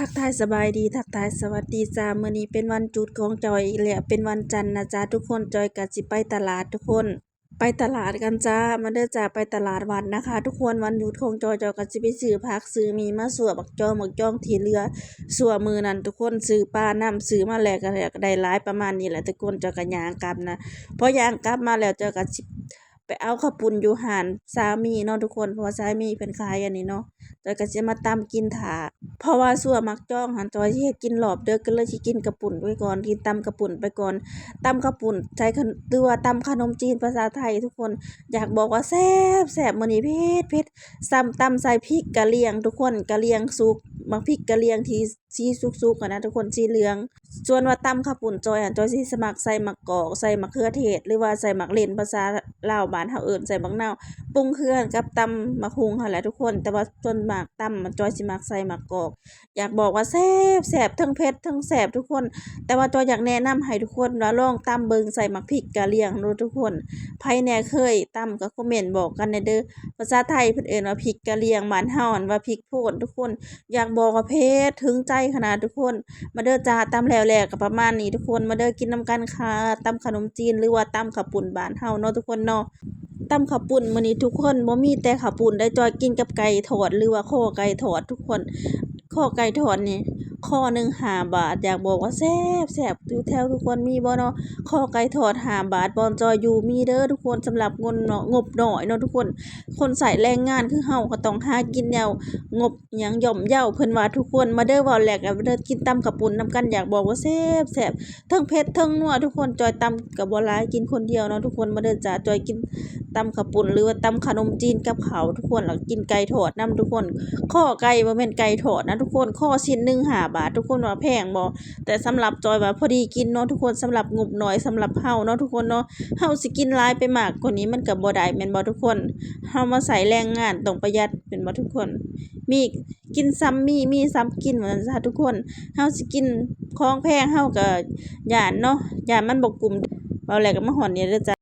ทักทายสบายดีทักทายสวัสดีจ้ามื้อนี้เป็นวันหยุดของจอยอีกแล้วเป็นวันจันทร์นะจ๊ะทุกคนจอยก็สิไปตลาดทุกคนไปตลาดกันจ้ามาเด้อจ้าไปตลาดวัดนะคะทุกคนวันหยุดของจอยก็สิไปซื้อผักซื้อมีมาสั่วบักจ้องที่เหลือสั่วมื้อนั้นทุกคนซื้อปลาน้ำซื้อมาแล้วก็ได้หลายประมาณนี้แหละทุกคนจอยก็ย่างกลับนะพอย่างกลับมาแล้วจอยก็สิไปเอาข้าวปุ้นอยู่ห้านสามีเนาะทุกคนเพราะว่าสามีเพิ่นขายอันนี้เนาะจอยก็สิมาตำกินท่า เพราะว่าสั่วมักจ้องหันจอยสิเฮ็ดกินรอบดึกก็เลยสิกินกะปุ่นไว้ก่อนกินตำกะปุ่นไปก่อนตำกะปุ่นใช้หรือว่าตำขนมจีนภาษาไทยทุกคนอยากบอกว่าแซ่บมื้อนี้เผ็ดซ้ำตำใส่พริกกะเหรี่ยงทุกคนกะเหรี่ยงสุกมักพริกกะเหรี่ยงที่สีสุกๆอะนะทุกคนสีเหลืองส่วนว่าตำข้าวปุ้นจอยจอยสิสมัครใส่มะกอกใส่มะเขือเทศหรือว่าใส่มะเล่นภาษาลาวบ้านเฮาเอิ้นใส่บักนาวปรุงเครื่องกับตำบักหุ่งหั่นแหละทุกคนแต่ว่าส่วนมากตำมันจอยสิมักใส่มะกอก อยากบอกว่าแซ่บทั้งเผ็ดทั้งแซ่บทุกคนแต่ว่าจอยอยากแนะนำให้ทุกคนว่าลองตำเบิ่งใส่มักพริกกะเหรี่ยงเนาะทุกคนไผแหน่เคยตำก็คอมเมนต์บอกกันแหน่เด้อภาษาไทยเพิ่นเอิ้นว่าพริกกะเหรี่ยงบ้านเฮาอั่นว่าพริกโพดทุกคนอยากบอกว่าเผ็ดถึงใจขนาดทุกคนมาเด้อจ้าตำแล้วก็ประมาณนี้ทุกคนมาเด้อกินนำกันค่ะตำขนมจีนหรือว่าตำข้าวปุ้นบ้านเฮาเนาะทุกคนเนาะตำข้าวปุ้นมื้อนี้ทุกคนบ่มีแต่ข้าวปุ้นได้จอยกินกับไก่ทอดหรือว่าข้อไก่ทอดทุกคน ข้อไก่ทอดนี่ข้อหนึ่ง5 บาทอยากบอกว่าแซ่บอยู่แถวทุกคนมีบ่เนาะข้อไก่ทอด5 บาทบอนจอยอยู่มีเด้อทุกคนสำหรับเงินเนาะงบน้อยเนาะทุกคนคนใช้แรงงานคือเฮาก็ต้องหากินแนวงบหยังย่อมเยาเพิ่นว่าทุกคนมาเด้อเว้าแลกกันมาเด้อกินตำข้าวปุ้นนำกันอยากบอกว่าแซ่บเทิงเผ็ดเทิงนัวทุกคนจอยตำก็บ่หลายกินคนเดียวเนาะทุกคนมาเด้อจ้าจอยกินตำข้าวปุ้นหรือว่าตำขนมจีนกับข้าวทุกคนแล้วกินไก่ทอดนำทุกคน ข้อไก่บ่แม่นไก่ทอดนะทุกคนข้อชิ้นหนึ่ง5 บาททุกคนว่าแพงบ่แต่สำหรับจอยว่าพอดีกินเนาะทุกคนสำหรับงบน้อยสำหรับเฮาเนาะทุกคนเนาะเฮาสิกินหลายไปมากกว่านี้มันก็บ่ได้แม่นบ่ทุกคนเฮามาใช้แรงงานต้องประหยัดแม่นบ่ทุกคนมีกินซ้ำมีซ้ำกินว่าซั่นซะทุกคนเฮาสิกินของแพงเฮาก็ย้านเนาะย้านมันบ่กุ้มเว้าแล้วก็มาฮอดนี่เด้อจ้ะ